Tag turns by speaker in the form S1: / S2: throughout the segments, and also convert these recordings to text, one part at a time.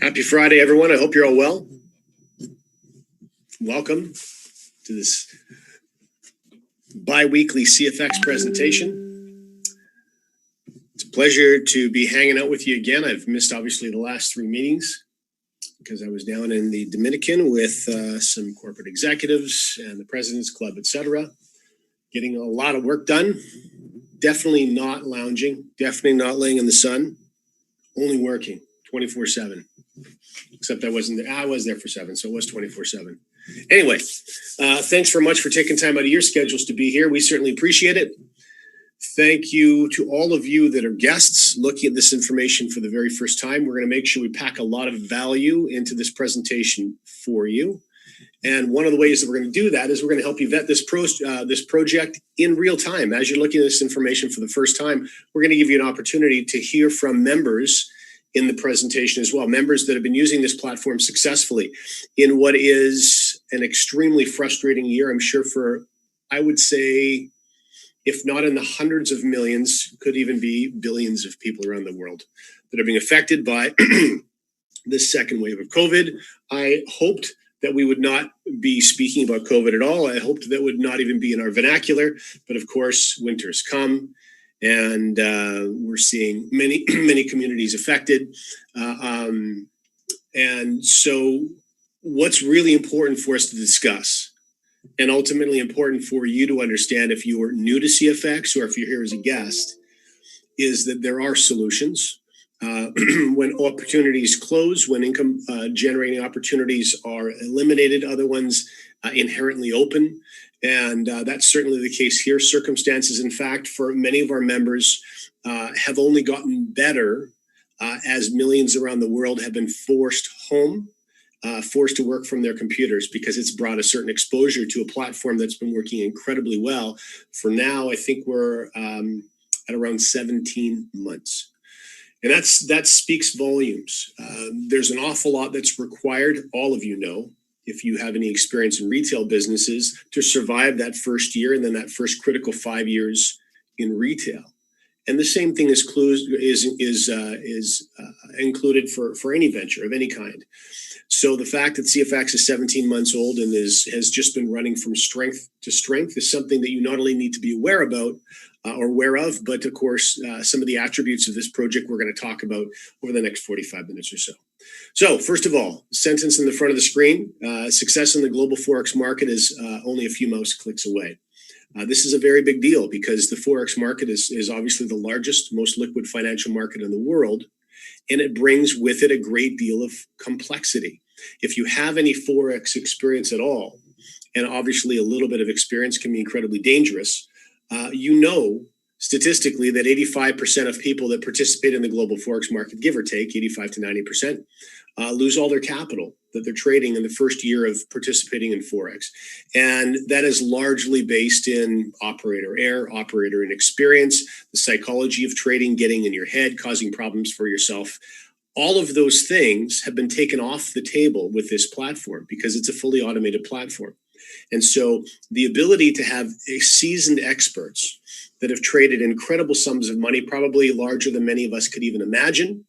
S1: Happy Friday, everyone. I hope you're all well. Welcome to this bi-weekly CFX presentation. It's a pleasure to be hanging out with you again. I've missed, obviously, the last 3 meetings because I was down in the Dominican with some corporate executives and the President's Club, etc. Getting a lot of work done. Definitely not lounging. Definitely not laying in the sun. Only working 24/7. Except I wasn't there. I was there for 7, so it was 24/7. Anyway, thanks very much for taking time out of your schedules to be here. We certainly appreciate it. Thank you to all of you that are guests looking at this information for the very first time. We're going to make sure we pack a lot of value into this presentation for you. And one of the ways that we're going to do that is we're going to help you vet this project in real time. As you're looking at this information for the first time, we're going to give you an opportunity to hear from members in the presentation as well, members that have been using this platform successfully in what is an extremely frustrating year, I'm sure, for, I would say, if not in the hundreds of millions, could even be billions of people around the world that are being affected by this second wave of COVID. I hoped that we would not be speaking about COVID at all. I hoped that would not even be in our vernacular, but of course, winter's come. And we're seeing many communities affected. And so what's really important for us to discuss, and ultimately important for you to understand if you are new to CFX or if you're here as a guest, is that there are solutions. When opportunities close, when income generating opportunities are eliminated, other ones inherently open. And that's certainly the case here. Circumstances, in fact, for many of our members have only gotten better as millions around the world have been forced home, forced to work from their computers because it's brought a certain exposure to a platform that's been working incredibly well. For now, I think we're at around 17 months. And that speaks volumes. There's an awful lot that's required, all of you know, if you have any experience in retail businesses, to survive that first year and then that first critical 5 years in retail. And the same thing is included for any venture of any kind. So the fact that CFX is 17 months old and has just been running from strength to strength is something that you not only need to be aware about or aware of, but of course, some of the attributes of this project we're going to talk about over the next 45 minutes or so. So first of all, sentence in the front of the screen, success in the global Forex market is only a few mouse clicks away. This is a very big deal because the Forex market is obviously the largest, most liquid financial market in the world, and it brings with it a great deal of complexity. If you have any Forex experience at all, and obviously a little bit of experience can be incredibly dangerous, you know statistically that 85% of people that participate in the global Forex market, give or take 85 to 90%, lose all their capital that they're trading in the first year of participating in Forex. And that is largely based in operator error, operator inexperience, the psychology of trading getting in your head, causing problems for yourself. All of those things have been taken off the table with this platform because it's a fully automated platform. And so the ability to have seasoned experts that have traded incredible sums of money, probably larger than many of us could even imagine,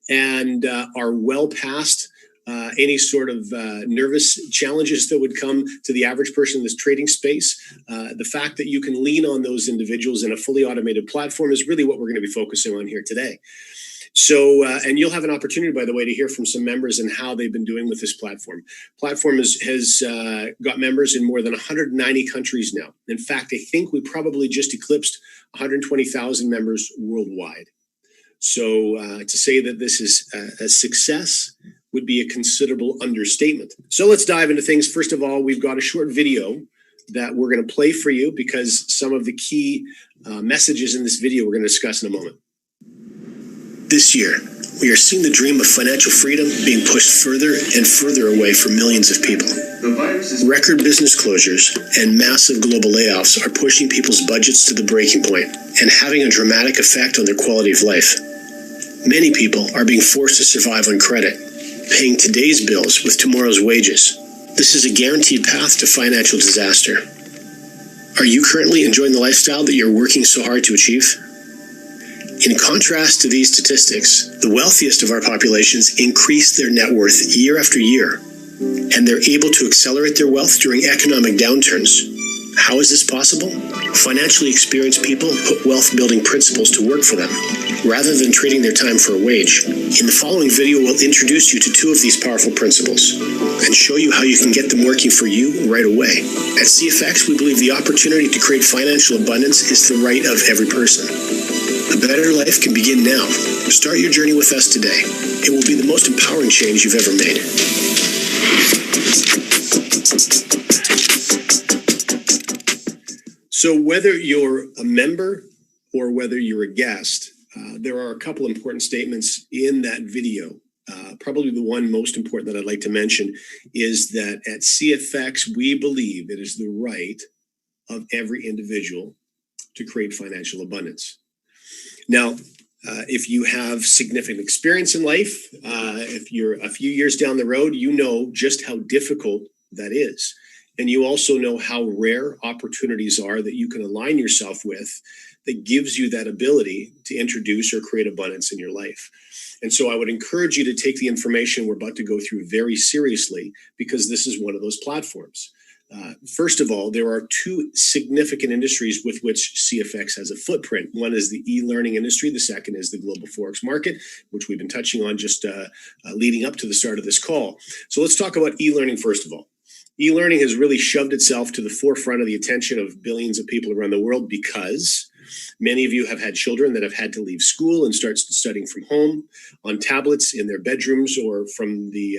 S1: and are well past any sort of nervous challenges that would come to the average person in this trading space. The fact that you can lean on those individuals in a fully automated platform is really what we're going to be focusing on here today. So, and you'll have an opportunity, by the way, to hear from some members and how they've been doing with this platform. Platform has got members in more than 190 countries now. In fact, I think we probably just eclipsed 120,000 members worldwide. So to say that this is a success would be a considerable understatement. So let's dive into things. First of all, we've got a short video that we're going to play for you because some of the key messages in this video we're going to discuss in a moment. This year, we are seeing the dream of financial freedom being pushed further and further away for millions of people. Record business closures and massive global layoffs are pushing people's budgets to the breaking point and having a dramatic effect on their quality of life. Many people are being forced to survive on credit, paying today's bills with tomorrow's wages. This is a guaranteed path to financial disaster. Are you currently enjoying the lifestyle that you're working so hard to achieve? In contrast to these statistics, the wealthiest of our populations increase their net worth year after year, and they're able to accelerate their wealth during economic downturns. How is this possible? Financially experienced people put wealth-building principles to work for them, rather than trading their time for a wage. In the following video, we'll introduce you to two of these powerful principles and show you how you can get them working for you right away. At CFX, we believe the opportunity to create financial abundance is the right of every person. A better life can begin now. Start your journey with us today. It will be the most empowering change you've ever made. So whether you're a member or whether you're a guest, there are a couple important statements in that video. Probably the one most important that I'd like to mention is that at CFX, we believe it is the right of every individual to create financial abundance. Now, if you have significant experience in life, if you're a few years down the road, you know just how difficult that is. And you also know how rare opportunities are that you can align yourself with that gives you that ability to introduce or create abundance in your life. And so I would encourage you to take the information we're about to go through very seriously, because this is one of those platforms. First of all, there are two significant industries with which CFX has a footprint. One is the e-learning industry. The second is the global Forex market, which we've been touching on just leading up to the start of this call. So let's talk about e-learning first of all. E-learning has really shoved itself to the forefront of the attention of billions of people around the world because many of you have had children that have had to leave school and start studying from home on tablets in their bedrooms or from the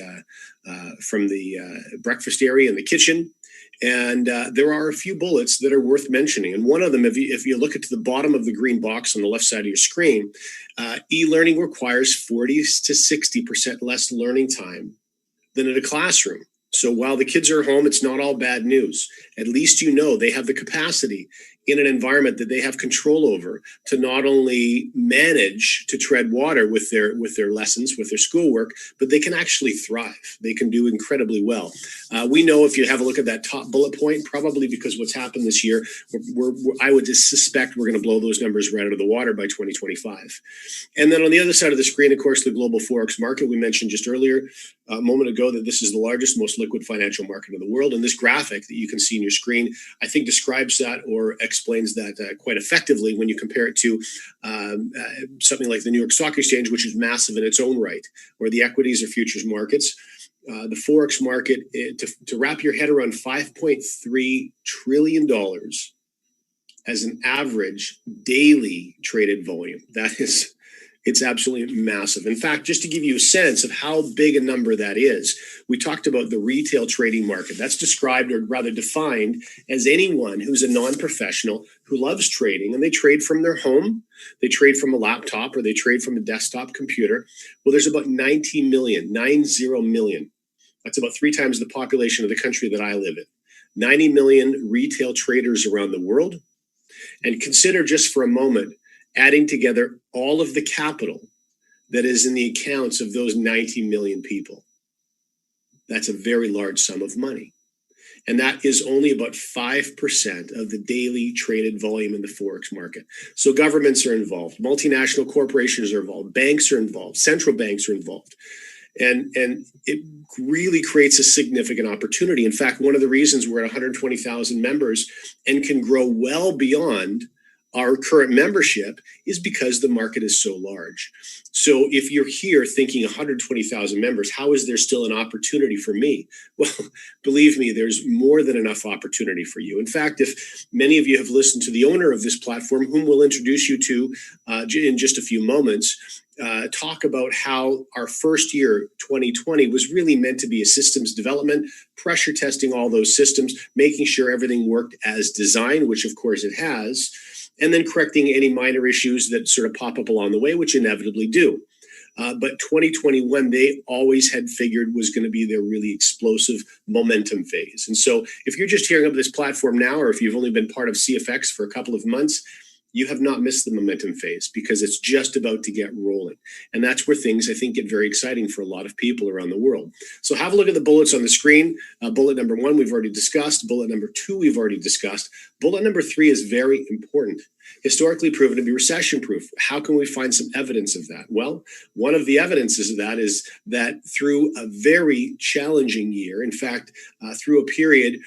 S1: breakfast area in the kitchen. And there are a few bullets that are worth mentioning. And one of them, if you look at the bottom of the green box on the left side of your screen, e-learning requires 40 to 60% less learning time than in a classroom. So while the kids are home, it's not all bad news. At least you know they have the capacity in an environment that they have control over to not only manage to tread water with their lessons, with their schoolwork, but they can actually thrive. They can do incredibly well. We know if you have a look at that top bullet point, probably because what's happened this year, I would just suspect we're going to blow those numbers right out of the water by 2025. And then on the other side of the screen, of course, the global Forex market. We mentioned just earlier, a moment ago, that this is the largest, most liquid financial market in the world. And this graphic that you can see on your screen, I think describes that or explains that quite effectively when you compare it to something like the New York Stock Exchange, which is massive in its own right, or the equities or futures markets. The Forex market, to wrap your head around $5.3 trillion as an average daily traded volume. It's absolutely massive. In fact, just to give you a sense of how big a number that is, we talked about the retail trading market. That's described, or rather defined, as anyone who's a non-professional who loves trading, and they trade from their home, they trade from a laptop, or they trade from a desktop computer. Well, there's about 90 million. That's about 3 times the population of the country that I live in. 90 million retail traders around the world. And consider just for a moment adding together all of the capital that is in the accounts of those 90 million people. That's a very large sum of money. And that is only about 5% of the daily traded volume in the Forex market. So governments are involved, multinational corporations are involved, banks are involved, central banks are involved. And it really creates a significant opportunity. In fact, one of the reasons we're at 120,000 members and can grow well beyond our current membership is because the market is so large. So if you're here thinking 120,000 members, how is there still an opportunity for me? Well, believe me, there's more than enough opportunity for you. In fact, if many of you have listened to the owner of this platform, whom we'll introduce you to in just a few moments, talk about how our first year, 2020, was really meant to be a systems development, pressure testing all those systems, making sure everything worked as designed, which of course it has, and then correcting any minor issues that sort of pop up along the way, which inevitably do. But 2021, they always had figured was going to be their really explosive momentum phase. And so if you're just hearing of this platform now, or if you've only been part of CFX for a couple of months, you have not missed the momentum phase because it's just about to get rolling. And that's where things, I think, get very exciting for a lot of people around the world. So have a look at the bullets on the screen. Bullet number 1, we've already discussed. Bullet number 2, we've already discussed. Bullet number 3 is very important. Historically proven to be recession-proof. How can we find some evidence of that? Well, one of the evidences of that is that through a very challenging year, in fact, through a period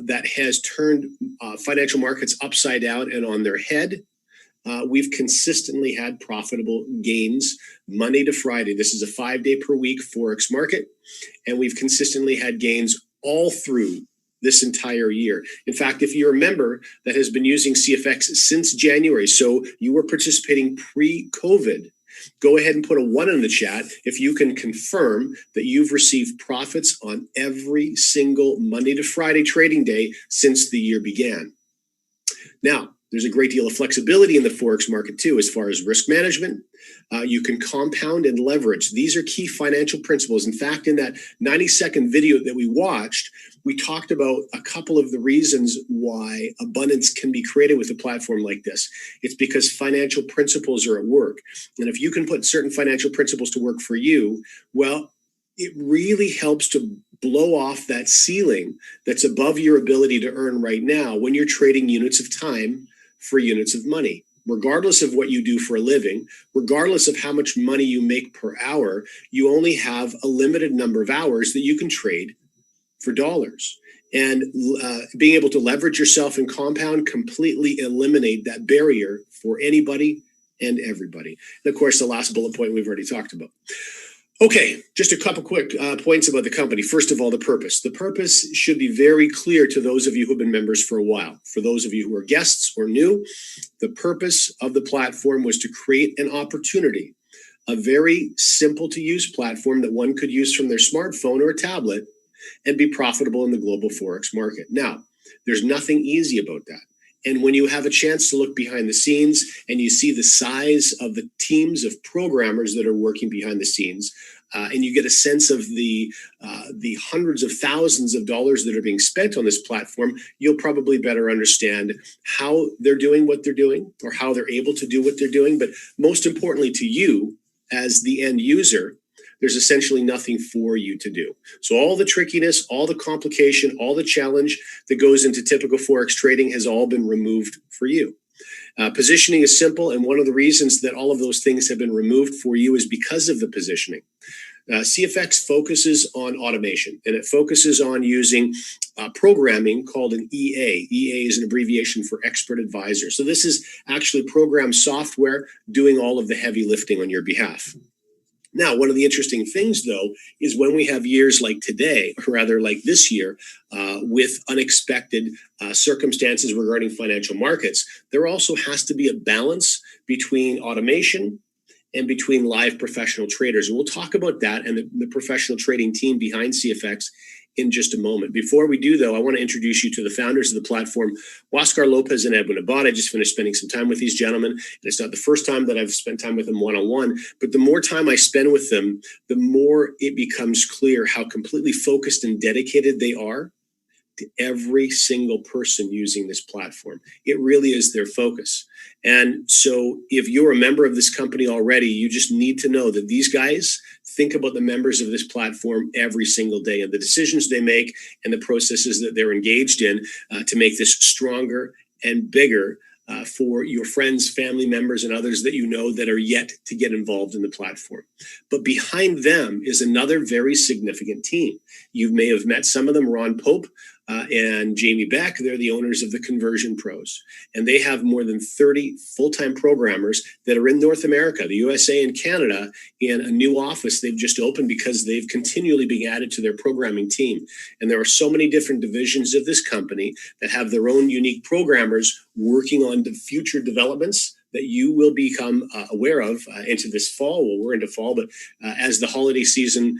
S1: that has turned financial markets upside down and on their head, we've consistently had profitable gains Monday to Friday. This is a 5-day per week Forex market, and we've consistently had gains all through this entire year. In fact, if you're a member that has been using CFX since January, so you were participating pre-COVID, go ahead and put a 1 in the chat if you can confirm that you've received profits on every single Monday to Friday trading day since the year began. Now, there's a great deal of flexibility in the Forex market too, as far as risk management. You can compound and leverage. These are key financial principles. In fact, in that 90-second video that we watched, we talked about a couple of the reasons why abundance can be created with a platform like this. It's because financial principles are at work. And if you can put certain financial principles to work for you, well, it really helps to blow off that ceiling that's above your ability to earn right now when you're trading units of time for units of money. Regardless of what you do for a living, regardless of how much money you make per hour, you only have a limited number of hours that you can trade for dollars. And being able to leverage yourself and compound completely eliminate that barrier for anybody and everybody. And of course, the last bullet point we've already talked about. Okay, just a couple quick points about the company. First of all, the purpose. The purpose should be very clear to those of you who have been members for a while. For those of you who are guests or new, the purpose of the platform was to create an opportunity, a very simple to use platform that one could use from their smartphone or a tablet and be profitable in the global Forex market. Now, there's nothing easy about that. And when you have a chance to look behind the scenes and you see the size of the teams of programmers that are working behind the scenes, and you get a sense of the hundreds of thousands of dollars that are being spent on this platform, you'll probably better understand how they're doing what they're doing or how they're able to do what they're doing. But most importantly to you as the end user, there's essentially nothing for you to do. So all the trickiness, all the complication, all the challenge that goes into typical Forex trading has all been removed for you. Positioning is simple, and one of the reasons that all of those things have been removed for you is because of the positioning. CFX focuses on automation, and it focuses on using programming called an EA. EA is an abbreviation for expert advisor. So this is actually program software doing all of the heavy lifting on your behalf. Now, one of the interesting things, though, is when we have years like today, or rather like this year, with unexpected circumstances regarding financial markets, there also has to be a balance between automation and between live professional traders. And we'll talk about that and the professional trading team behind CFX in just a moment. Before we do, though, I want to introduce you to the founders of the platform, Oscar Lopez and Edwin Abad. I just finished spending some time with these gentlemen, and it's not the first time that I've spent time with them one-on-one, but the more time I spend with them, the more it becomes clear how completely focused and dedicated they are to every single person using this platform. It really is their focus. And so if you're a member of this company already, you just need to know that these guys think about the members of this platform every single day and the decisions they make and the processes that they're engaged in to make this stronger and bigger for your friends, family members, and others that you know that are yet to get involved in the platform. But behind them is another very significant team. You may have met some of them, Ron Pope and Jamie Beck. They're the owners of the Conversion Pros. And they have more than 30 full-time programmers that are in North America, the USA and Canada, in a new office they've just opened because they've continually been added to their programming team. And there are so many different divisions of this company that have their own unique programmers working on the future developments that you will become aware of into this fall. Well, we're into fall, but as the holiday season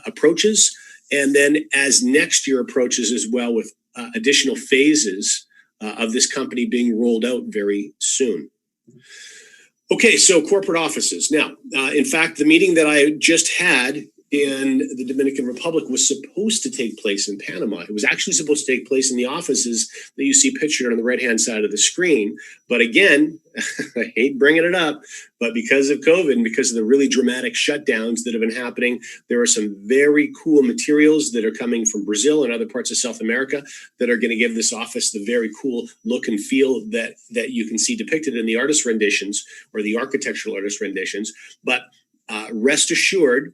S1: approaches, and then as next year approaches as well, with additional phases of this company being rolled out very soon. Okay, so corporate offices. Now, in fact, the meeting that I just had in the Dominican Republic was supposed to take place in Panama. It was actually supposed to take place in the offices that you see pictured on the right-hand side of the screen. But again, I hate bringing it up, but because of COVID and because of the really dramatic shutdowns that have been happening, there are some very cool materials that are coming from Brazil and other parts of South America that are going to give this office the very cool look and feel that you can see depicted in the artist renditions or the architectural artist renditions. But rest assured,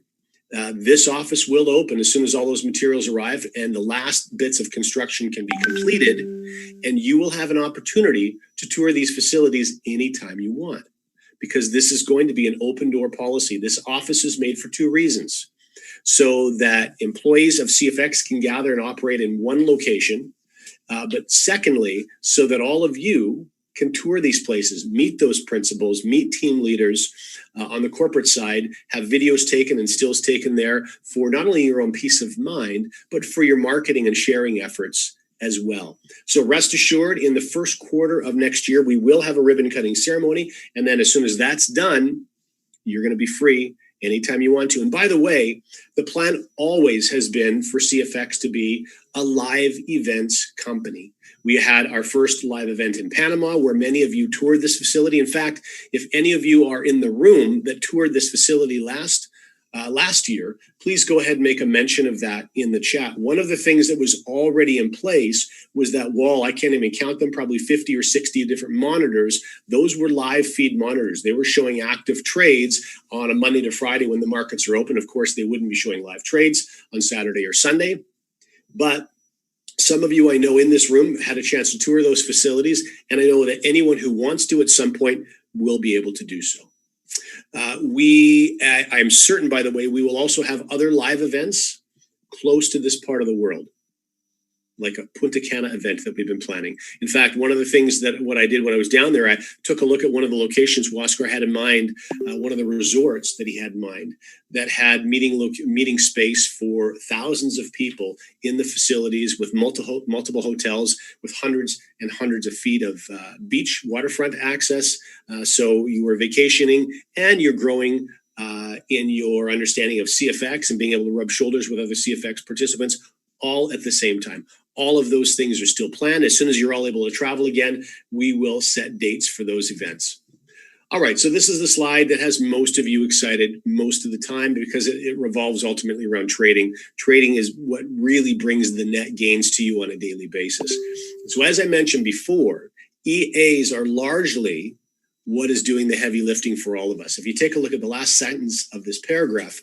S1: this office will open as soon as all those materials arrive and the last bits of construction can be completed, and you will have an opportunity to tour these facilities anytime you want, because this is going to be an open door policy. This office is made for two reasons: so that employees of CFX can gather and operate in one location, but secondly, so that all of you can tour these places, meet those principals, meet team leaders on the corporate side, have videos taken and stills taken there for not only your own peace of mind, but for your marketing and sharing efforts as well. So rest assured, in the first quarter of next year, we will have a ribbon cutting ceremony. And then as soon as that's done, you're going to be free anytime you want to. And by the way, the plan always has been for CFX to be a live events company. We had our first live event in Panama where many of you toured this facility. In fact, if any of you are in the room that toured this facility last year, please go ahead and make a mention of that in the chat. One of the things that was already in place was that wall. I can't even count them, probably 50 or 60 different monitors. Those were live feed monitors. They were showing active trades on a Monday to Friday when the markets are open. Of course, they wouldn't be showing live trades on Saturday or Sunday. But some of you I know in this room had a chance to tour those facilities, and I know that anyone who wants to at some point will be able to do so. I'm certain, by the way, we will also have other live events close to this part of the world, like a Punta Cana event that we've been planning. In fact, one of the things that what I did when I was down there, I took a look at one of the locations Oscar had in mind, one of the resorts that he had in mind that had meeting space for thousands of people in the facilities with multiple hotels with hundreds and hundreds of feet of beach waterfront access. So you are vacationing and you're growing in your understanding of CFX and being able to rub shoulders with other CFX participants all at the same time. All of those things are still planned. As soon as you're all able to travel again, we will set dates for those events. All right, so this is the slide that has most of you excited most of the time because it revolves ultimately around trading. Trading is what really brings the net gains to you on a daily basis. So as I mentioned before, EAs are largely what is doing the heavy lifting for all of us. If you take a look at the last sentence of this paragraph,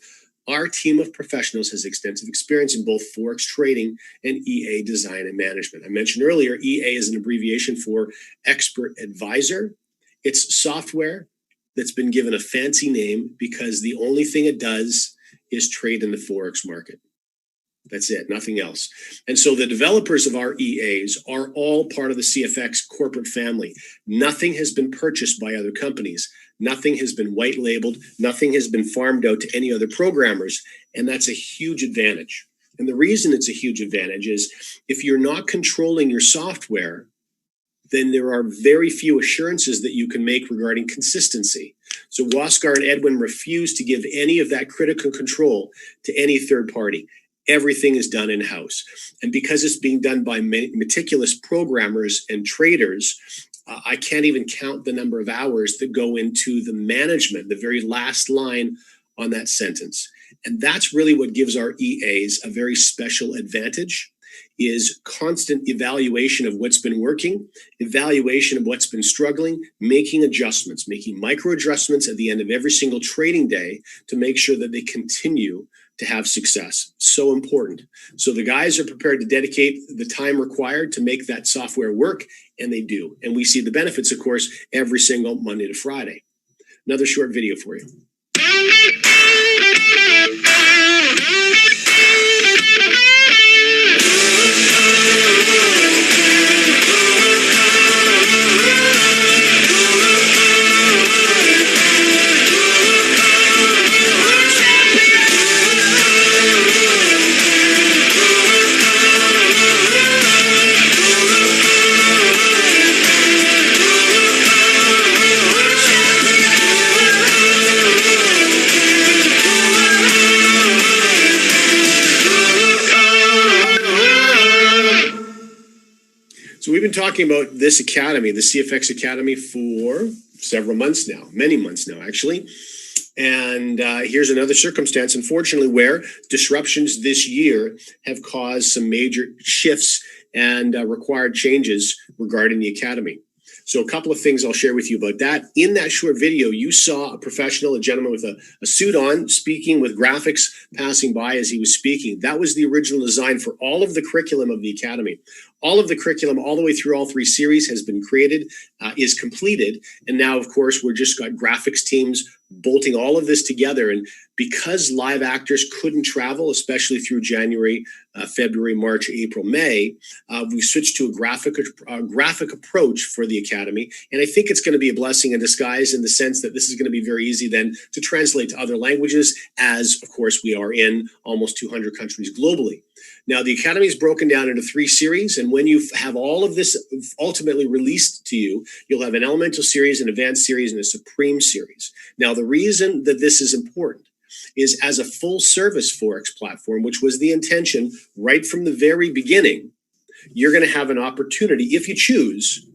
S1: our team of professionals has extensive experience in both Forex trading and EA design and management. I mentioned earlier, EA is an abbreviation for expert advisor. It's software that's been given a fancy name because the only thing it does is trade in the Forex market. That's it, nothing else. And so the developers of our EAs are all part of the CFX corporate family. Nothing has been purchased by other companies. Nothing has been white labeled. Nothing has been farmed out to any other programmers. And that's a huge advantage. And the reason it's a huge advantage is if you're not controlling your software, then there are very few assurances that you can make regarding consistency. So Waskar and Edwin refuse to give any of that critical control to any third party. Everything is done in-house. And because it's being done by meticulous programmers and traders, I can't even count the number of hours that go into the management, the very last line on that sentence. And that's really what gives our EAs a very special advantage, is constant evaluation of what's been working, evaluation of what's been struggling, making adjustments, making micro adjustments at the end of every single trading day to make sure that they continue to have success. So important. So the guys are prepared to dedicate the time required to make that software work, and they do. And we see the benefits, of course, every single Monday to Friday. Another short video for you. talking about this academy, the CFX Academy, for several months now, many months now, actually. And here's another circumstance, unfortunately, where disruptions this year have caused some major shifts and required changes regarding the academy. So a couple of things I'll share with you about that. In that short video, you saw a professional, a gentleman with a suit on, speaking with graphics passing by as he was speaking. That was the original design for all of the curriculum of the academy. All of the curriculum, all the way through all 3 series, has been created, is completed. And now, of course, we're just got graphics teams bolting all of this together. And because live actors couldn't travel, especially through January, February, March, April, May, we switched to a graphic approach for the academy. And I think it's going to be a blessing in disguise, in the sense that this is going to be very easy then to translate to other languages, as, of course, we are in almost 200 countries globally. Now, the academy is broken down into 3 series, and when you have all of this ultimately released to you, you'll have an elemental series, an advanced series, and a supreme series. Now, the reason that this is important is, as a full service Forex platform, which was the intention right from the very beginning, you're going to have an opportunity, if you choose,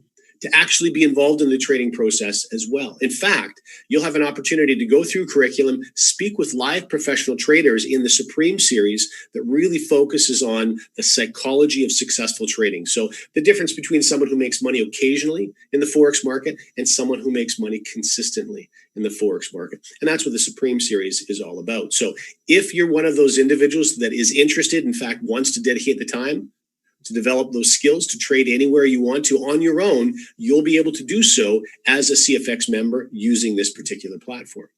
S1: to actually be involved in the trading process as well. In fact, you'll have an opportunity to go through curriculum, speak with live professional traders in the Supreme Series that really focuses on the psychology of successful trading. So the difference between someone who makes money occasionally in the Forex market and someone who makes money consistently in the Forex market. And that's what the Supreme Series is all about. So if you're one of those individuals that is interested, in fact, wants to dedicate the time to develop those skills to trade anywhere you want to on your own, you'll be able to do so as a CFX member using this particular platform.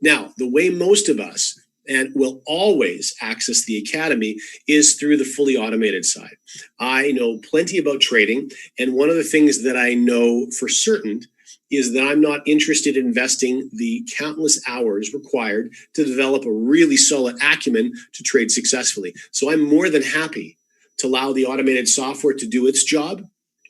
S1: Now, the way most of us and will always access the academy is through the fully automated side. I know plenty about trading, and one of the things that I know for certain is that I'm not interested in investing the countless hours required to develop a really solid acumen to trade successfully. So I'm more than happy to allow the automated software to do its job,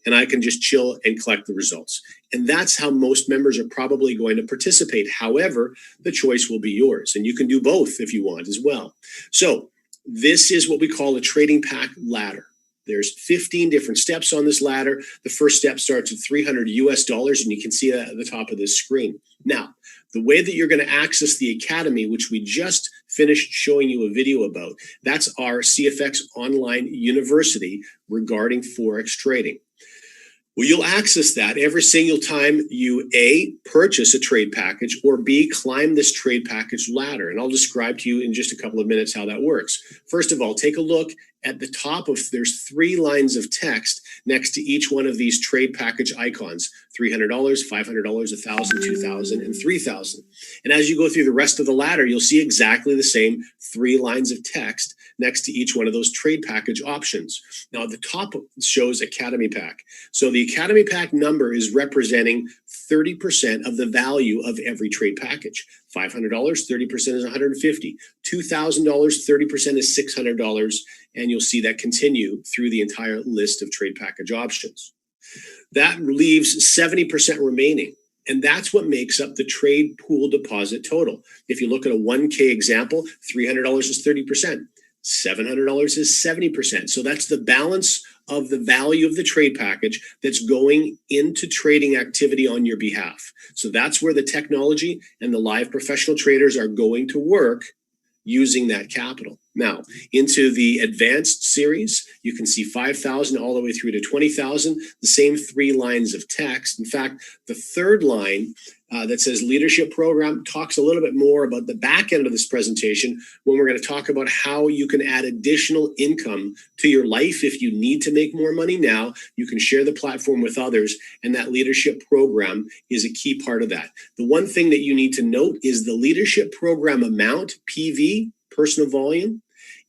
S1: and I can just chill and collect the results. And that's how most members are probably going to participate. However, the choice will be yours, and you can do both if you want as well. So this is what we call a trading pack ladder. There's 15 different steps on this ladder. The first step starts at $300 US, and you can see that at the top of this screen. Now, the way that you're going to access the academy, which we just finished showing you a video about, that's our CFX Online University regarding Forex trading. Well, you'll access that every single time you A, purchase a trade package, or B, climb this trade package ladder. And I'll describe to you in just a couple of minutes how that works. First of all, take a look at the top of, there's 3 lines of text next to each one of these trade package icons: $300, $500, $1,000, $2,000, and $3,000. And as you go through the rest of the ladder, you'll see exactly the same 3 lines of text next to each one of those trade package options. Now, at the top shows Academy Pack. So the Academy Pack number is representing 30% of the value of every trade package. $500, 30% is $150. $2,000, 30% is $600. And you'll see that continue through the entire list of trade package options. That leaves 70% remaining. And that's what makes up the trade pool deposit total. If you look at a 1K example, $300 is 30%. $700 is 70%. So that's the balance of the value of the trade package that's going into trading activity on your behalf. So that's where the technology and the live professional traders are going to work using that capital. Now, into the advanced series, you can see 5,000 all the way through to 20,000, the same 3 lines of text. In fact, the third line that says leadership program talks a little bit more about the back end of this presentation, when we're going to talk about how you can add additional income to your life. If you need to make more money now, you can share the platform with others, and that leadership program is a key part of that. The one thing that you need to note is the leadership program amount, PV, personal volume,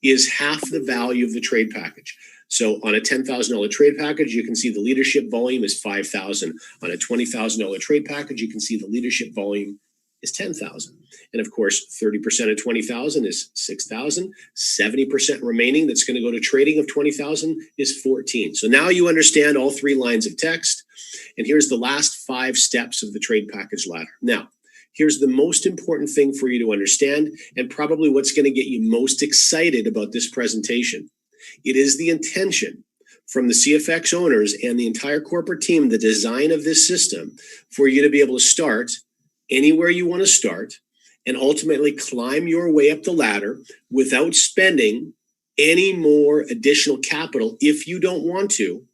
S1: is half the value of the trade package. So on a $10,000 trade package, you can see the leadership volume is 5,000. On a $20,000 trade package, you can see the leadership volume is 10,000. And of course, 30% of 20,000 is 6,000. 70% remaining that's going to go to trading of 20,000 is 14. So now you understand all 3 lines of text. And here's the last 5 steps of the trade package ladder. Now, here's the most important thing for you to understand, and probably what's going to get you most excited about this presentation. It is the intention from the CFX owners and the entire corporate team, the design of this system for you to be able to start anywhere you want to start and ultimately climb your way up the ladder without spending any more additional capital if you don't want to,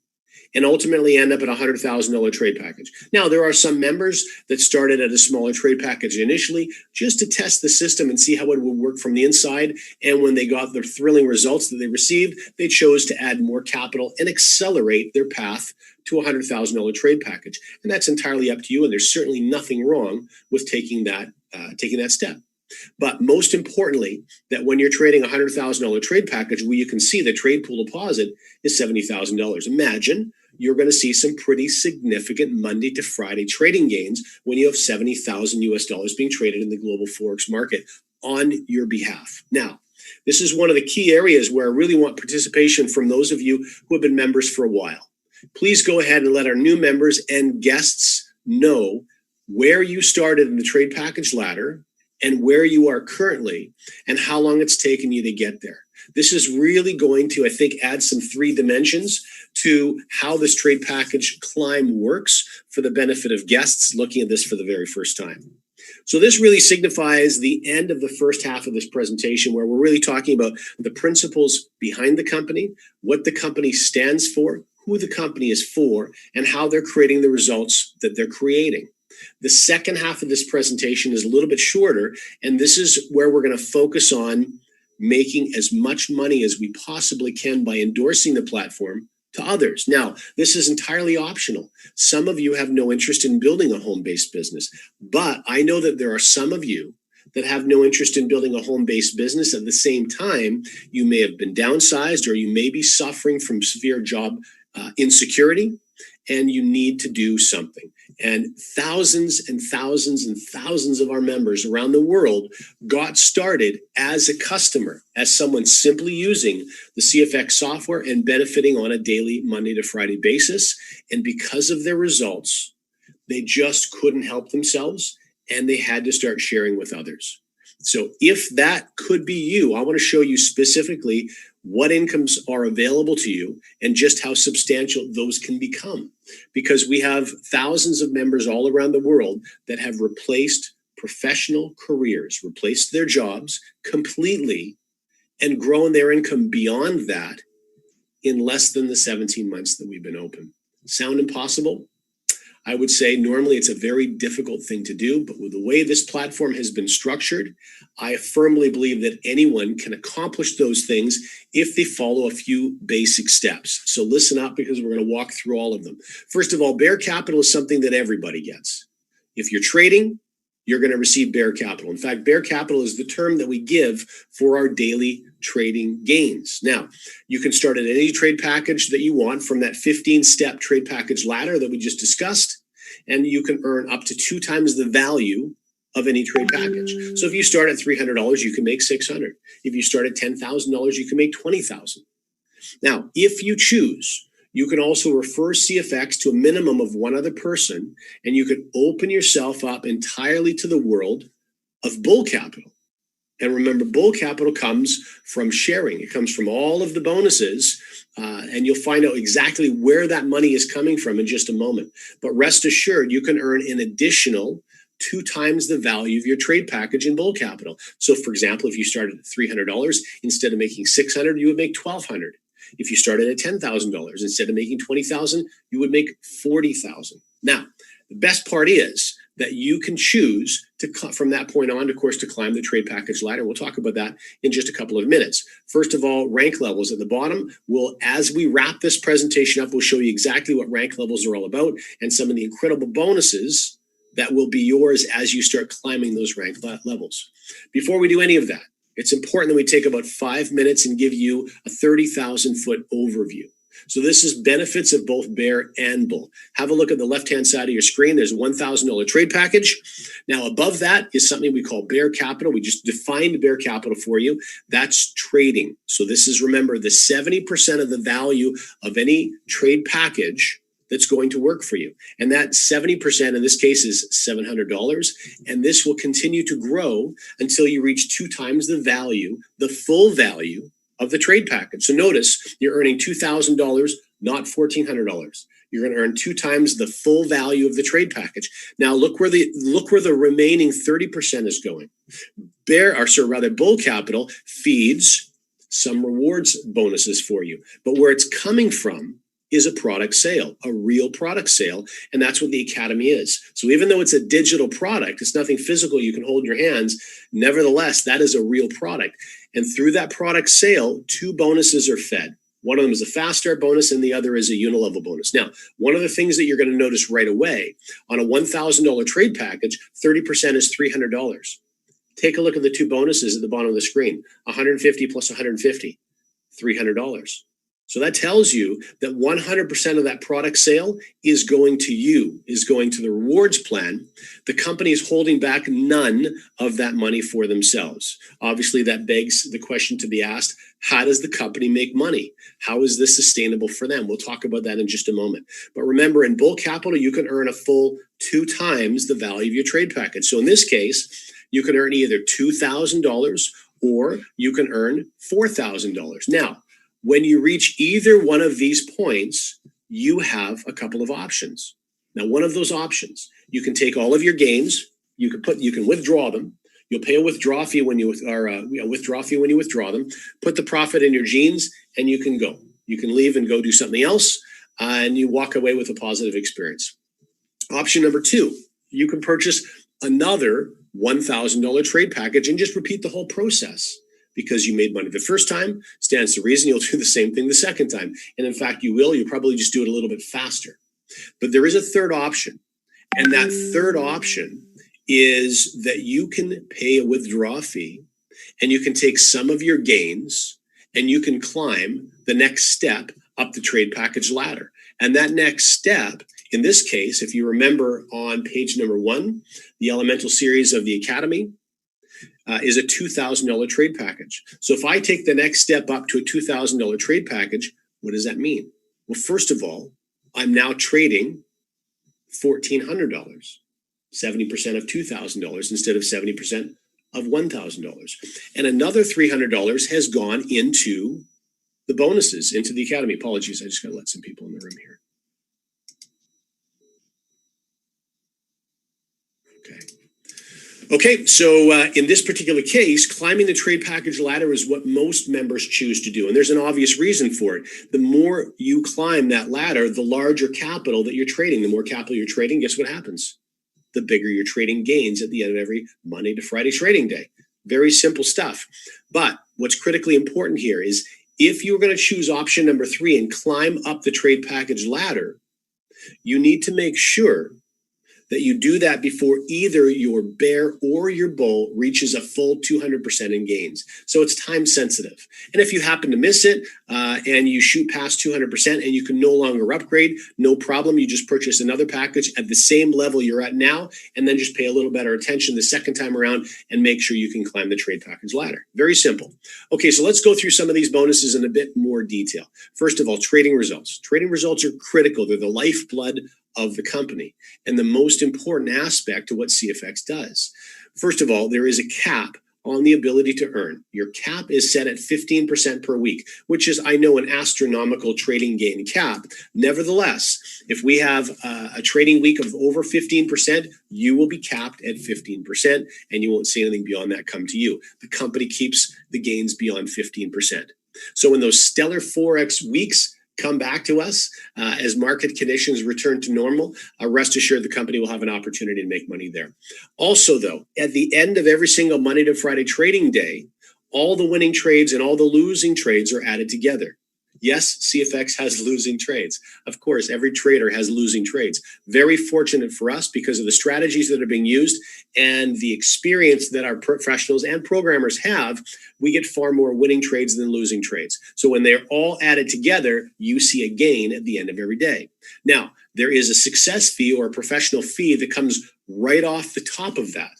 S1: and ultimately end up at a $100,000 trade package. Now, there are some members that started at a smaller trade package initially just to test the system and see how it would work from the inside. And when they got the thrilling results that they received, they chose to add more capital and accelerate their path to a $100,000 trade package. And that's entirely up to you. And there's certainly nothing wrong with taking that step. But most importantly, that when you're trading a $100,000 trade package, where you can see the trade pool deposit is $70,000. Imagine you're going to see some pretty significant Monday to Friday trading gains when you have 70,000 US dollars being traded in the global Forex market on your behalf. Now, this is one of the key areas where I really want participation from those of you who have been members for a while. Please go ahead and let our new members and guests know where you started in the trade package ladder and where you are currently and how long it's taken you to get there. This is really going to, I think, add some 3 dimensions to how this trade package climb works for the benefit of guests looking at this for the very first time. So this really signifies the end of the first half of this presentation, where we're really talking about the principles behind the company, what the company stands for, who the company is for, and how they're creating the results that they're creating. The second half of this presentation is a little bit shorter, and this is where we're going to focus on making as much money as we possibly can by endorsing the platform to others. Now, this is entirely optional. Some of you have no interest in building a home-based business, but I know that there are some of you that have no interest in building a home-based business. At the same time, you may have been downsized, or you may be suffering from severe job insecurity, and you need to do something. And thousands and thousands and thousands of our members around the world got started as a customer, as someone simply using the CFX software and benefiting on a daily Monday to Friday basis. And because of their results, they just couldn't help themselves, and they had to start sharing with others. So if that could be you, I want to show you specifically what incomes are available to you and just how substantial those can become. Because we have thousands of members all around the world that have replaced professional careers, replaced their jobs completely, and grown their income beyond that in less than the 17 months that we've been open. Sound impossible? I would say normally it's a very difficult thing to do, but with the way this platform has been structured, I firmly believe that anyone can accomplish those things if they follow a few basic steps. So listen up, because we're going to walk through all of them. First of all, bear capital is something that everybody gets. If you're trading, you're going to receive bear capital. In fact, bear capital is the term that we give for our daily trading gains. Now, you can start at any trade package that you want from that 15-step trade package ladder that we just discussed, and you can earn up to 2 times the value of any trade package. So if you start at $300, you can make $600. If you start at $10,000, you can make $20,000. Now, if you choose, you can also refer CFX to a minimum of 1 other person, and you can open yourself up entirely to the world of bull capital. And remember, bull capital comes from sharing. It comes from all of the bonuses, and you'll find out exactly where that money is coming from in just a moment. But rest assured, you can earn an additional 2 times the value of your trade package in bull capital. So, for example, if you started at $300, instead of making $600, you would make $1,200. If you started at $10,000, instead of making $20,000, you would make $40,000. Now, the best part is that you can choose to, from that point on, of course, to climb the trade package ladder. We'll talk about that in just a couple of minutes. First of all, rank levels at the bottom. As we wrap this presentation up, we'll show you exactly what rank levels are all about and some of the incredible bonuses that will be yours as you start climbing those rank levels. Before we do any of that, it's important that we take about 5 minutes and give you a 30,000-foot overview. So this is benefits of both bear and bull. Have a look at the left-hand side of your screen. There's a $1,000 trade package. Now, above that is something we call bear capital. We just defined bear capital for you. That's trading. So this is, remember, the 70% of the value of any trade package that's going to work for you. And that 70% in this case is $700. And this will continue to grow until you reach 2 times the value, the full value of the trade package. So notice you're earning $2,000 not $1,400. You're going to earn 2 times the full value of the trade package. Now look where the remaining 30% is going. Bull capital feeds some rewards bonuses for you, but where it's coming from is a product sale, a real product sale, and that's what the Academy is. So even though it's a digital product, it's nothing physical you can hold in your hands. Nevertheless, that is a real product, and through that product sale, 2 bonuses are fed. One of them is a fast start bonus, and the other is a unilevel bonus. Now, one of the things that you're going to notice right away on a $1,000 trade package, 30% is $300. Take a look at the 2 bonuses at the bottom of the screen: 150 plus 150, $300. So that tells you that 100% of that product sale is going to you, is going to the rewards plan. The company is holding back none of that money for themselves. Obviously, that begs the question to be asked: how does the company make money? How is this sustainable for them? We'll talk about that in just a moment. But remember, in bull capital, you can earn a full 2 times the value of your trade package. So in this case, you can earn either $2,000 or you can earn $4,000. Now, when you reach either one of these points, you have a couple of options. Now, one of those options, you can take all of your gains, you can withdraw them. You'll pay a withdrawal fee when you withdraw them. Put the profit in your jeans, and you can go. You can leave and go do something else, and you walk away with a positive experience. Option number 2, you can purchase another $1,000 trade package and just repeat the whole process. Because you made money the first time, stands to reason you'll do the same thing the second time. And in fact, you'll probably just do it a little bit faster. But there is a third option. And that third option is that you can pay a withdrawal fee, and you can take some of your gains and you can climb the next step up the trade package ladder. And that next step, in this case, if you remember on page number 1, the Elemental series of the Academy, is a $2,000 trade package. So if I take the next step up to a $2,000 trade package, what does that mean? Well, first of all, I'm now trading $1,400, 70% of $2,000 instead of 70% of $1,000. And another $300 has gone into the bonuses, into the Academy. Apologies, I just got to let some people in the room here. Okay, so in this particular case, climbing the trade package ladder is what most members choose to do. And there's an obvious reason for it. The more you climb that ladder, the larger capital that you're trading. The more capital you're trading, guess what happens? The bigger your trading gains at the end of every Monday to Friday trading day. Very simple stuff. But what's critically important here is if you're going to choose option number 3 and climb up the trade package ladder, you need to make sure that you do that before either your bear or your bull reaches a full 200% in gains. So it's time sensitive. And if you happen to miss it and you shoot past 200% and you can no longer upgrade, no problem. You just purchase another package at the same level you're at now, and then just pay a little better attention the second time around and make sure you can climb the trade package ladder. Very simple. Okay, so let's go through some of these bonuses in a bit more detail. First of all, trading results. Trading results are critical. They're the lifeblood of the company and the most important aspect to what CFX does. First of all, there is a cap on the ability to earn. Your cap is set at 15% per week, which is, I know, an astronomical trading gain cap. Nevertheless, if we have a trading week of over 15%, you will be capped at 15%, and you won't see anything beyond that come to you. The company keeps the gains beyond 15%. So when those stellar Forex weeks come back to us as market conditions return to normal, rest assured the company will have an opportunity to make money there. Also, though, at the end of every single Monday to Friday trading day, all the winning trades and all the losing trades are added together. Yes, CFX has losing trades. Of course, every trader has losing trades. Very fortunate for us because of the strategies that are being used and the experience that our professionals and programmers have. We get far more winning trades than losing trades. So when they're all added together, you see a gain at the end of every day. Now, there is a success fee or a professional fee that comes right off the top of that.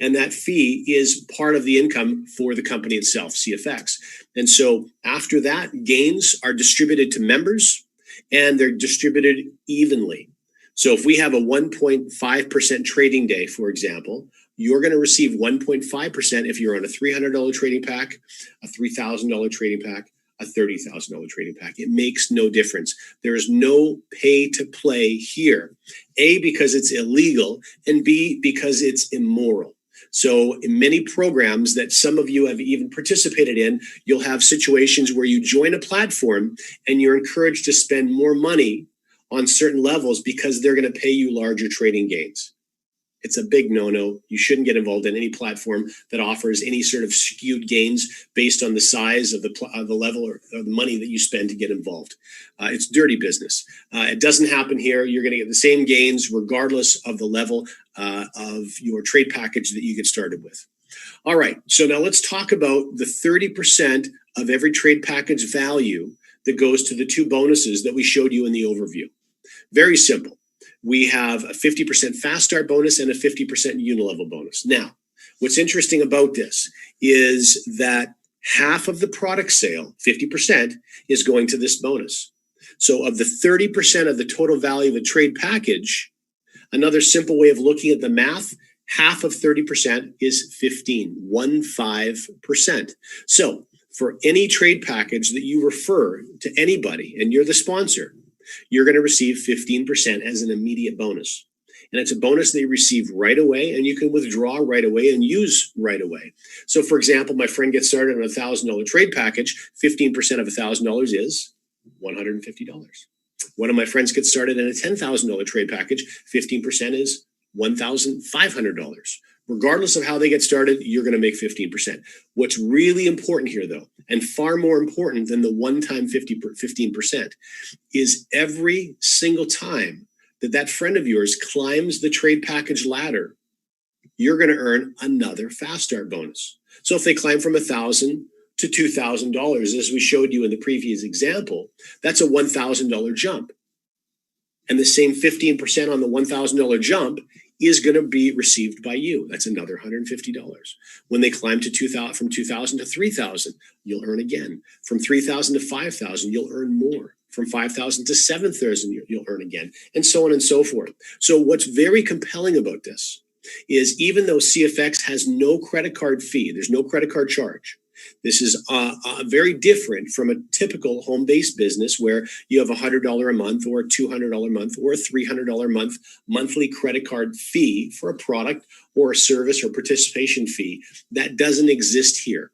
S1: And that fee is part of the income for the company itself, CFX. And so after that, gains are distributed to members, and they're distributed evenly. So if we have a 1.5% trading day, for example, you're going to receive 1.5% if you're on a $300 trading pack, a $3,000 trading pack, a $30,000 trading pack. It makes no difference. There is no pay to play here. A, because it's illegal, and B, because it's immoral. So in many programs that some of you have even participated in, you'll have situations where you join a platform and you're encouraged to spend more money on certain levels because they're going to pay you larger trading gains. It's a big no-no. You shouldn't get involved in any platform that offers any sort of skewed gains based on the size of the level or the money that you spend to get involved. It's dirty business. It doesn't happen here. You're going to get the same gains regardless of the level of your trade package that you get started with. All right, so now let's talk about the 30% of every trade package value that goes to the two bonuses that we showed you in the overview. Very simple. We have a 50% fast start bonus and a 50% unilevel bonus. Now, what's interesting about this is that half of the product sale, 50%, is going to this bonus. So of the 30% of the total value of a trade package, another simple way of looking at the math, half of 30% is 15%. So for any trade package that you refer to anybody and you're the sponsor, you're going to receive 15% as an immediate bonus. And it's a bonus that you receive right away and you can withdraw right away and use right away. So for example, my friend gets started on a $1,000 trade package, 15% of $1,000 is $150. One of my friends gets started in a $10,000 trade package, 15% is $1,500. Regardless of how they get started, you're going to make 15%. What's really important here, though, and far more important than the one-time 15%, is every single time that friend of yours climbs the trade package ladder, you're going to earn another fast start bonus. So if they climb from $1,000 to $2,000, as we showed you in the previous example, that's a $1,000 jump. And the same 15% on the $1,000 jump is going to be received by you. That's another $150. When they climb to from 2,000 to 3,000, you'll earn again. From 3,000 to 5,000, you'll earn more. From 5,000 to 7,000, you'll earn again, and so on and so forth. So what's very compelling about this is even though CFX has no credit card fee, there's no credit card charge. This is very different from a typical home-based business where you have $100 a month or a $200 a month or a $300 a month monthly credit card fee for a product or a service or participation fee. That doesn't exist here.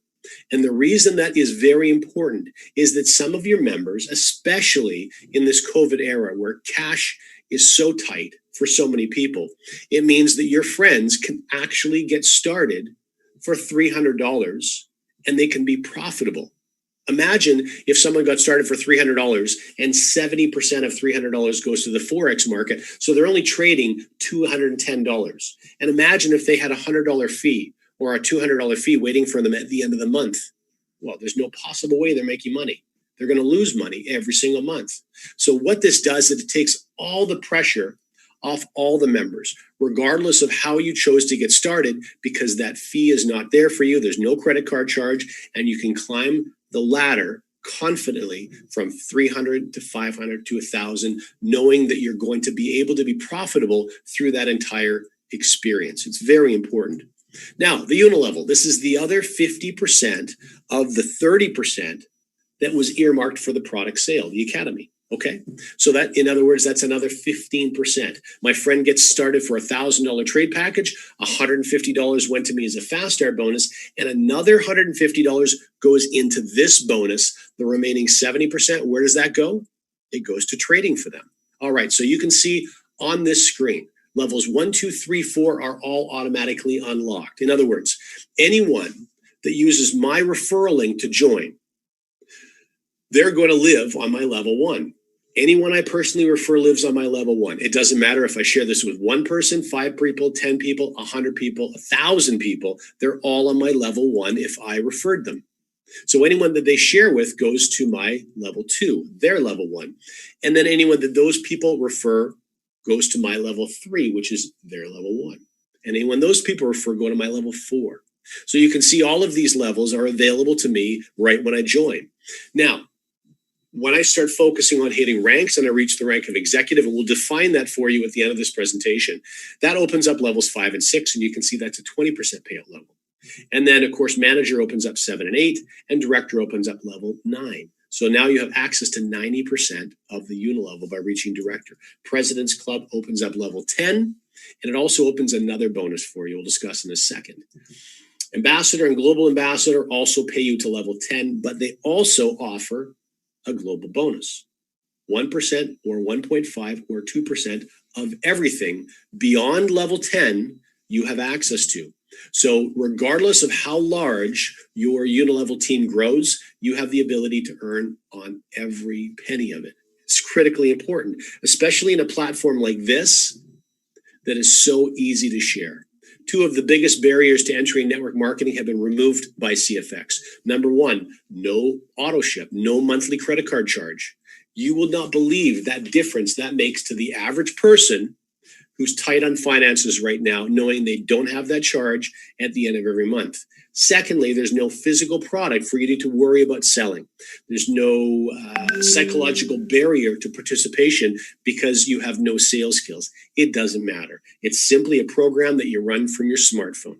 S1: And the reason that is very important is that some of your members, especially in this COVID era where cash is so tight for so many people, it means that your friends can actually get started for $300 and they can be profitable. Imagine if someone got started for $300 and 70% of $300 goes to the Forex market. So they're only trading $210. And imagine if they had a $100 fee or a $200 fee waiting for them at the end of the month. Well, there's no possible way they're making money. They're going to lose money every single month. So what this does is it takes all the pressure off all the members, regardless of how you chose to get started, because that fee is not there for you. There's no credit card charge, and you can climb the ladder confidently from 300 to 500 to 1,000, knowing that you're going to be able to be profitable through that entire experience. It's very important. Now, the unilevel, this is the other 50% of the 30% that was earmarked for the product sale, the academy. Okay, so that, in other words, that's another 15%. My friend gets started for a $1,000 trade package. $150 went to me as a fast start bonus, and another $150 goes into this bonus. The remaining 70%, where does that go? It goes to trading for them. All right, so you can see on this screen, levels 1, 2, 3, 4 are all automatically unlocked. In other words, anyone that uses my referral link to join, they're going to live on my level 1. Anyone I personally refer lives on my level 1. It doesn't matter if I share this with 1 person, 5 people, 10 people, 100 people, 1,000 people. They're all on my level 1 if I referred them. So anyone that they share with goes to my level 2, their level 1. And then anyone that those people refer goes to my level 3, which is their level 1. And anyone those people refer go to my level 4. So you can see all of these levels are available to me right when I join. Now, when I start focusing on hitting ranks and I reach the rank of executive, and we'll define that for you at the end of this presentation, that opens up levels 5 and 6, and you can see that's a 20% payout level. And then, of course, manager opens up 7 and 8, and director opens up level 9. So now you have access to 90% of the unilevel by reaching director. President's Club opens up level 10, and it also opens another bonus for you. We'll discuss in a second. Ambassador and global ambassador also pay you to level 10, but they also offer a global bonus. 1% or 1.5 or 2% of everything beyond level 10 you have access to. So regardless of how large your unilevel team grows, you have the ability to earn on every penny of it. It's critically important, especially in a platform like this that is so easy to share. Two of the biggest barriers to entering network marketing have been removed by CFX. Number one, no auto ship, no monthly credit card charge. You will not believe that difference that makes to the average person who's tight on finances right now, knowing they don't have that charge at the end of every month. Secondly, there's no physical product for you to worry about selling. There's no psychological barrier to participation because you have no sales skills. It doesn't matter. It's simply a program that you run from your smartphone.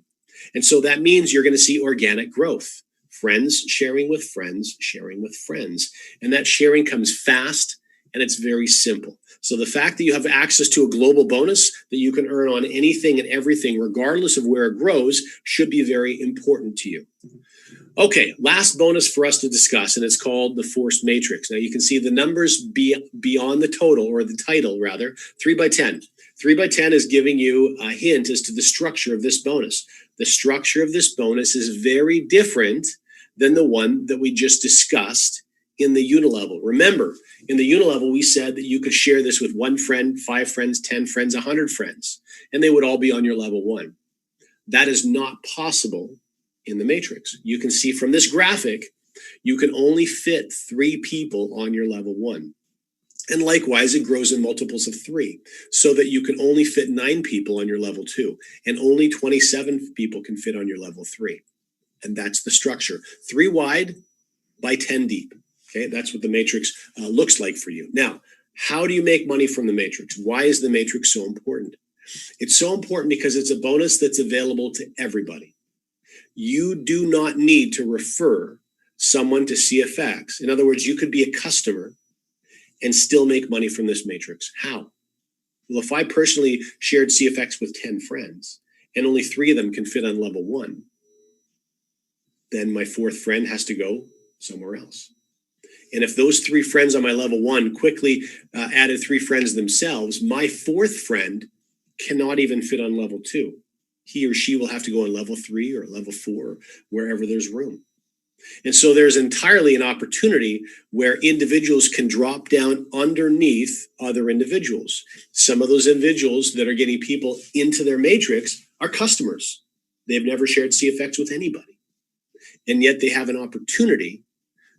S1: And so that means you're going to see organic growth. Friends sharing with friends, sharing with friends. And that sharing comes fast and it's very simple. So the fact that you have access to a global bonus that you can earn on anything and everything, regardless of where it grows, should be very important to you. Okay, last bonus for us to discuss, and it's called the forced matrix. Now you can see the numbers beyond the total, or the title rather, 3 by 10. 3 by 10 is giving you a hint as to the structure of this bonus. The structure of this bonus is very different than the one that we just discussed in the unilevel. Remember, in the unilevel, we said that you could share this with 1 friend, 5 friends, 10 friends, 100 friends, and they would all be on your level 1. That is not possible in the matrix. You can see from this graphic, you can only fit 3 people on your level 1. And likewise, it grows in multiples of 3, so that you can only fit 9 people on your level 2, and only 27 people can fit on your level 3. And that's the structure. 3 wide by 10 deep. Okay, that's what the matrix looks like for you. Now, how do you make money from the matrix? Why is the matrix so important? It's so important because it's a bonus that's available to everybody. You do not need to refer someone to CFX. In other words, you could be a customer and still make money from this matrix. How? Well, if I personally shared CFX with 10 friends and only 3 of them can fit on level 1, then my 4th friend has to go somewhere else. And if those 3 friends on my level 1 quickly added 3 friends themselves, my 4th friend cannot even fit on level 2. He or she will have to go on level 3 or level 4, wherever there's room. And so there's entirely an opportunity where individuals can drop down underneath other individuals. Some of those individuals that are getting people into their matrix are customers. They've never shared CFX with anybody. And yet they have an opportunity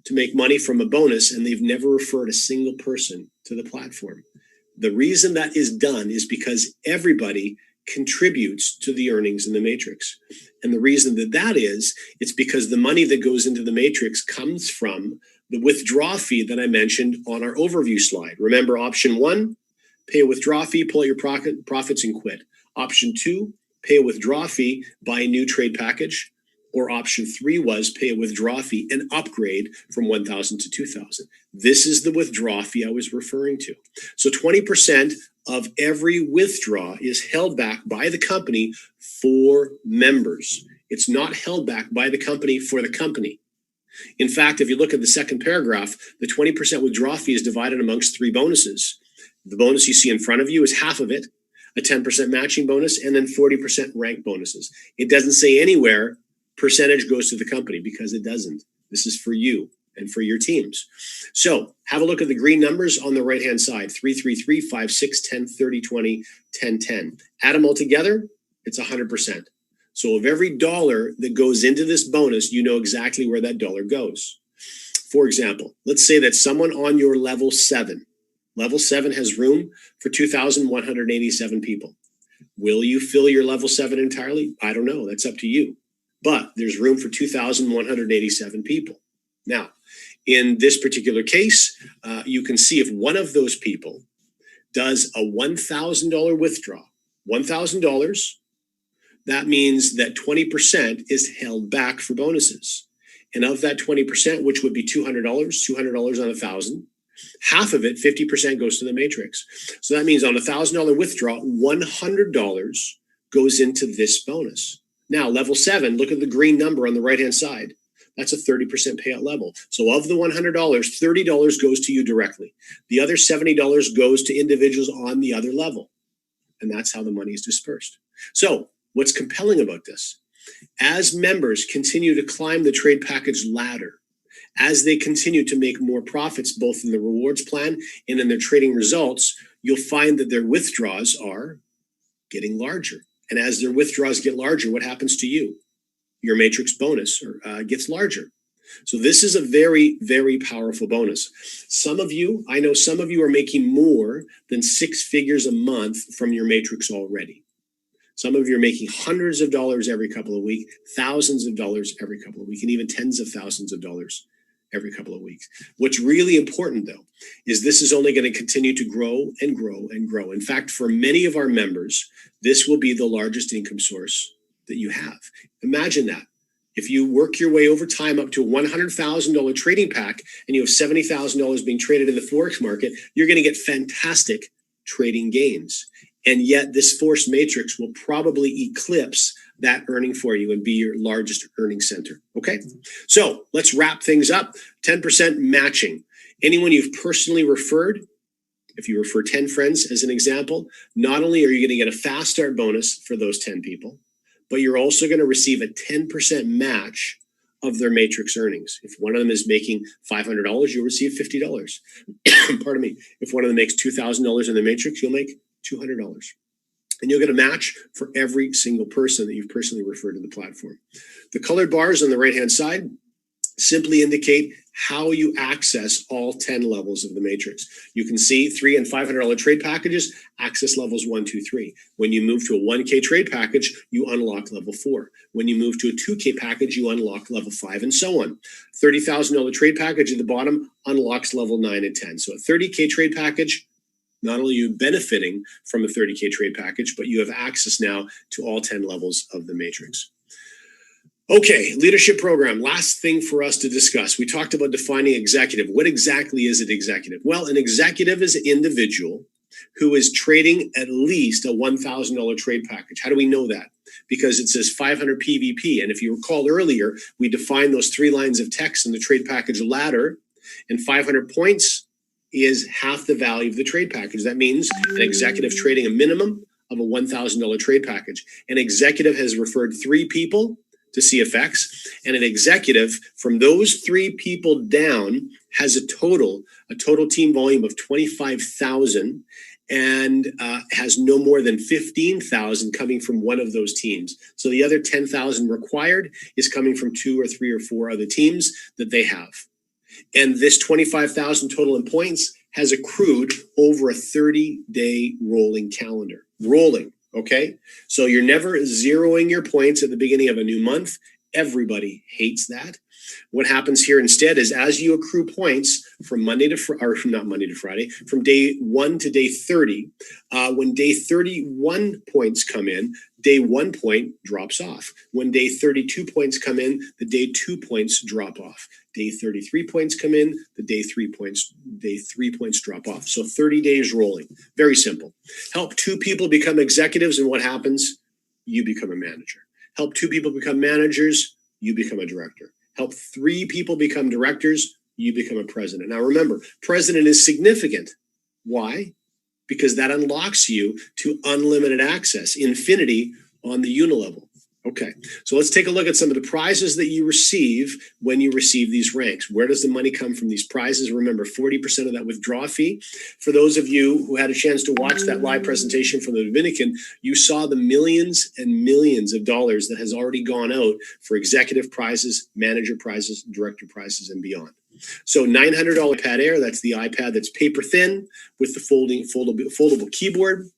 S1: to make money from a bonus, and they've never referred a single person to the platform. The reason that is done is because everybody contributes to the earnings in the matrix. And the reason that is, it's because the money that goes into the matrix comes from the withdraw fee that I mentioned on our overview slide. Remember, option 1, pay a withdraw fee, pull out your profits and quit. Option 2, pay a withdraw fee, buy a new trade package. Or option 3 was pay a withdraw fee and upgrade from 1,000 to 2,000. This is the withdraw fee I was referring to. So 20% of every withdraw is held back by the company for members. It's not held back by the company for the company. In fact, if you look at the second paragraph, the 20% withdraw fee is divided amongst 3 bonuses. The bonus you see in front of you is half of it, a 10% matching bonus, and then 40% rank bonuses. It doesn't say anywhere percentage goes to the company, because it doesn't. This is for you and for your teams. So have a look at the green numbers on the right hand side: 3, 3, 3, 5, 6, 10, 30, 20, 10, 10. Add them all together, it's 100%. So of every dollar that goes into this bonus, you know exactly where that dollar goes. For example, let's say that someone on your level 7 has room for 2,187 people. Will you fill your level 7 entirely? I don't know. That's up to you. But there's room for 2,187 people. Now, in this particular case, you can see if one of those people does a $1,000 withdrawal, $1,000 that means that 20% is held back for bonuses. And of that 20%, which would be $200 on 1,000, half of it, 50%, goes to the matrix. So that means on $1,000 withdrawal, $100 goes into this bonus. Now, level 7, look at the green number on the right-hand side. That's a 30% payout level. So of the $100, $30 goes to you directly. The other $70 goes to individuals on the other level. And that's how the money is dispersed. So what's compelling about this? As members continue to climb the trade package ladder, as they continue to make more profits, both in the rewards plan and in their trading results, you'll find that their withdrawals are getting larger. And as their withdrawals get larger, what happens to you? Your matrix bonus gets larger. So this is a very, very powerful bonus. I know some of you are making more than 6 figures a month from your matrix already. Some of you are making hundreds of dollars every couple of weeks, thousands of dollars every couple of weeks, and even tens of thousands of dollars every couple of weeks. What's really important, though, is this is only going to continue to grow and grow and grow. In fact, for many of our members, this will be the largest income source that you have. Imagine that. If you work your way over time up to a $100,000 trading pack and you have $70,000 being traded in the Forex market, you're going to get fantastic trading gains. And yet this force matrix will probably eclipse that earning for you and be your largest earning center. Okay, so let's wrap things up. 10% matching. Anyone you've personally referred, if you refer 10 friends as an example, not only are you going to get a fast start bonus for those 10 people, but you're also going to receive a 10% match of their matrix earnings. If one of them is making $500, you'll receive $50. Pardon me. If one of them makes $2,000 in the matrix, you'll make $200. And you'll get a match for every single person that you've personally referred to the platform. The colored bars on the right-hand side simply indicate how you access all 10 levels of the matrix. You can see $300 and $500 trade packages, access levels 1, 2, 3. When you move to a 1K trade package, you unlock level 4. When you move to a 2K package, you unlock level 5, and so on. $30,000 trade package at the bottom unlocks level 9 and 10. So a 30K trade package, not only are you benefiting from a 30K trade package, but you have access now to all 10 levels of the matrix. Okay, leadership program. Last thing for us to discuss. We talked about defining executive. What exactly is an executive? Well, an executive is an individual who is trading at least a $1,000 trade package. How do we know that? Because it says 500 PVP. And if you recall earlier, we defined those 3 lines of text in the trade package ladder, and 500 points is half the value of the trade package. That means an executive trading a minimum of a $1,000 trade package. An executive has referred 3 people to CFX, and an executive from those 3 people down has a total team volume of 25,000 and has no more than 15,000 coming from one of those teams. So the other 10,000 required is coming from 2 or 3 or 4 other teams that they have. And this 25,000 total in points has accrued over a 30-day rolling calendar. Rolling. Okay, so you're never zeroing your points at the beginning of a new month. Everybody hates that. What happens here instead is as you accrue points from from day 1 to day 30, when day 31 points come in, day 1 point drops off. When day 32 points come in, the day 2 points drop off. Day 33 points come in, the day 3 points drop off. So 30 days rolling. Very simple. Help 2 people become executives, and what happens? You become a manager. Help 2 people become managers, you become a director. Help 3 people become directors, you become a president. Now remember, president is significant. Why? Because that unlocks you to unlimited access, infinity on the unilevel. Okay, so let's take a look at some of the prizes that you receive when you receive these ranks. Where does the money come from these prizes? Remember, 40% of that withdrawal fee. For those of you who had a chance to watch that live presentation from the Dominican, you saw the millions and millions of dollars that has already gone out for executive prizes, manager prizes, director prizes, and beyond. So $900 iPad Air, that's the iPad that's paper thin with the foldable keyboard.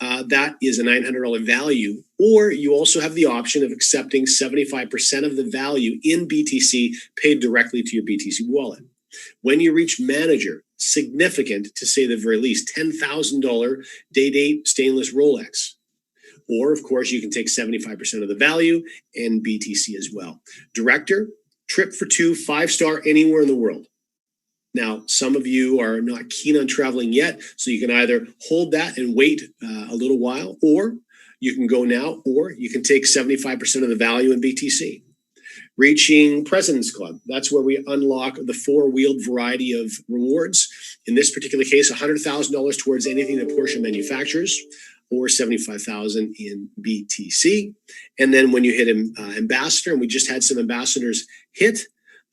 S1: That is a $900 value, or you also have the option of accepting 75% of the value in BTC paid directly to your BTC wallet. When you reach manager, significant to say the very least, $10,000 day-date stainless Rolex. Or, of course, you can take 75% of the value and BTC as well. Director, trip for two, 5-star anywhere in the world. Now, some of you are not keen on traveling yet, so you can either hold that and wait a little while, or you can go now, or you can take 75% of the value in BTC. Reaching President's Club. That's where we unlock the 4-wheeled variety of rewards. In this particular case, $100,000 towards anything that Porsche manufactures, or $75,000 in BTC. And then when you hit ambassador, and we just had some ambassadors hit,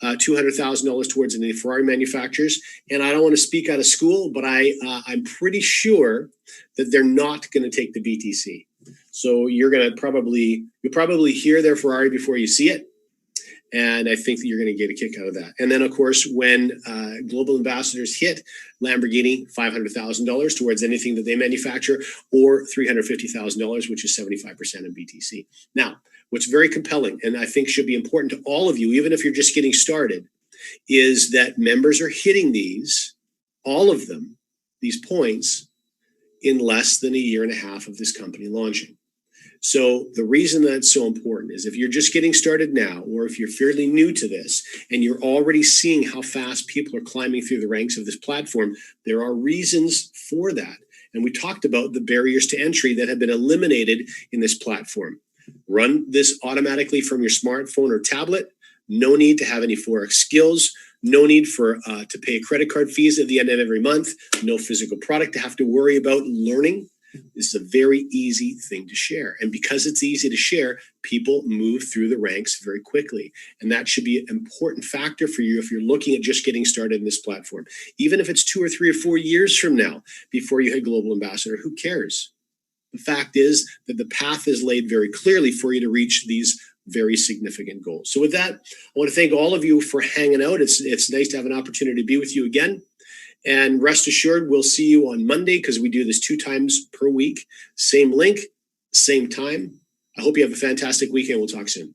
S1: $200,000 towards any Ferrari manufacturers. And I don't want to speak out of school, but I'm pretty sure that they're not going to take the BTC. So you'll probably hear their Ferrari before you see it. And I think that you're going to get a kick out of that. And then, of course, when global ambassadors hit Lamborghini, $500,000 towards anything that they manufacture, or $350,000, which is 75% of BTC. Now, what's very compelling, and I think should be important to all of you, even if you're just getting started, is that members are hitting all of them, these points, in less than a year and a half of this company launching. So the reason that's so important is if you're just getting started now, or if you're fairly new to this and you're already seeing how fast people are climbing through the ranks of this platform, there are reasons for that. And we talked about the barriers to entry that have been eliminated in this platform. Run this automatically from your smartphone or tablet. No need to have any Forex skills. No need for to pay credit card fees at the end of every month. No physical product to have to worry about learning. This is a very easy thing to share. And because it's easy to share, people move through the ranks very quickly. And that should be an important factor for you if you're looking at just getting started in this platform. Even if it's 2 or 3 or 4 years from now before you hit Global Ambassador, who cares? The fact is that the path is laid very clearly for you to reach these very significant goals. So with that, I want to thank all of you for hanging out. It's nice to have an opportunity to be with you again. And rest assured, we'll see you on Monday because we do this 2 times per week. Same link, same time. I hope you have a fantastic weekend. We'll talk soon.